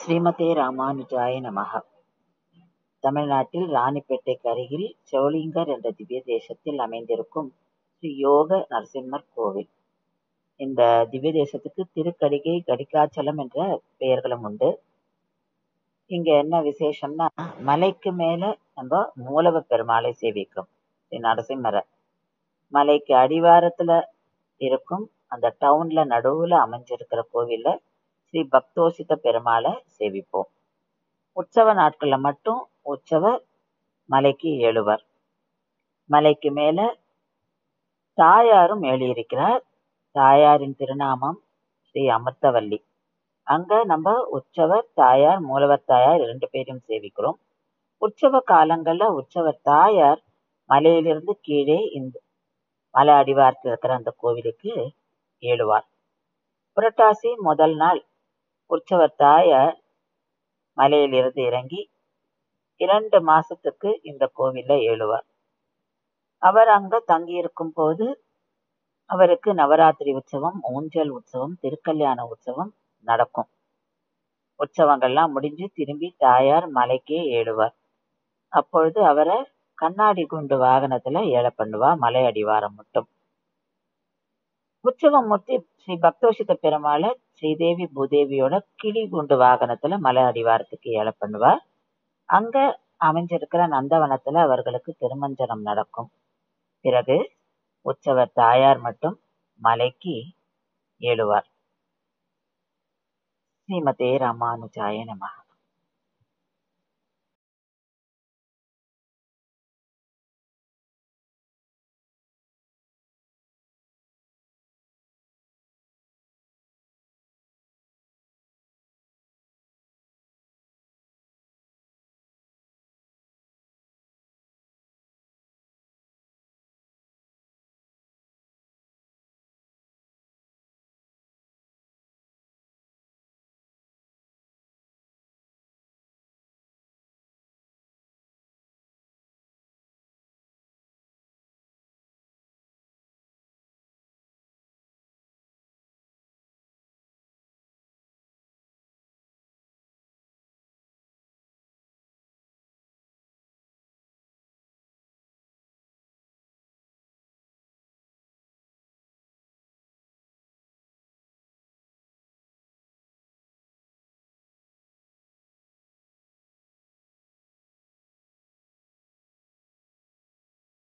ஸ்ரீமதே ராமானுஜாய நமஹ. தமிழ்நாட்டில் ராணிப்பேட்டைக்கு அருகில் சோளிங்கர் என்ற திவ்ய தேசத்தில் அமைந்திருக்கும் ஸ்ரீ யோக நரசிம்மர் கோவில். இந்த திவ்ய தேசத்துக்கு திருக்கடிகை, கடிகாச்சலம் என்ற பெயர்களும் உண்டு. இங்க என்ன விசேஷம்னா, மலைக்கு மேல நம்ம மூலவ பெருமாளை சேவிக்கிறோம். ஸ்ரீ நரசிம்மரை மலைக்கு அடிவாரத்துல இருக்கும் அந்த டவுன்ல நடுவுல அமைஞ்சிருக்கிற கோவில்ல ஸ்ரீ பக்தோசித பெருமாளை சேவிப்போம். உற்சவ நாட்கள்ல மட்டும் உற்சவர் மலைக்கு ஏழுவர். மலைக்கு மேல தாயாரும் ஏழியிருக்கிறார். தாயாரின் திருநாமம் ஸ்ரீ அமிர்தவல்லி. அங்க நம்ம உற்சவர் தாயார், மூலவர் தாயார் 2 பேரையும் சேவிக்கிறோம். உற்சவ காலங்கள்ல உற்சவர் தாயார் மலையிலிருந்து கீழே இந்த மலை அடிவாரத்தில் இருக்கிற அந்த கோவிலுக்கு ஏழுவார். புரட்டாசி முதல் நாள் உற்சவர் தாயார் மலையிலிருந்து இறங்கி 2 மாசத்துக்கு இந்த கோவில்ல ஏழுவார். அவர் அங்க தங்கியிருக்கும் போது அவருக்கு நவராத்திரி உற்சவம், ஊஞ்சல் உற்சவம், திருக்கல்யாண உற்சவம் நடக்கும். உற்சவங்கள்லாம் முடிஞ்சு திரும்பி தாயார் மலைக்கே ஏழுவார். அப்பொழுது அவரை கண்ணாடி குண்டு வாகனத்துல ஏழை பண்ணுவா, மலை அடிவாரம் மட்டும். உற்சவம் மூர்த்தி ஸ்ரீ பக்தோசித பெருமாளை ஸ்ரீதேவி பூதேவியோட கிளி குண்டு வாகனத்துல மலை அடிவாரத்துக்கு ஏழை பண்ணுவா. அங்க அமைஞ்சிருக்கிற நந்தவனத்துல அவர்களுக்கு திருமஞ்சனம் நடக்கும். பிறகு உற்சவர் தாயார் மட்டும் மலைக்கு ஏழுவார். ஸ்ரீமதே ராமானுஜாய நமஹ.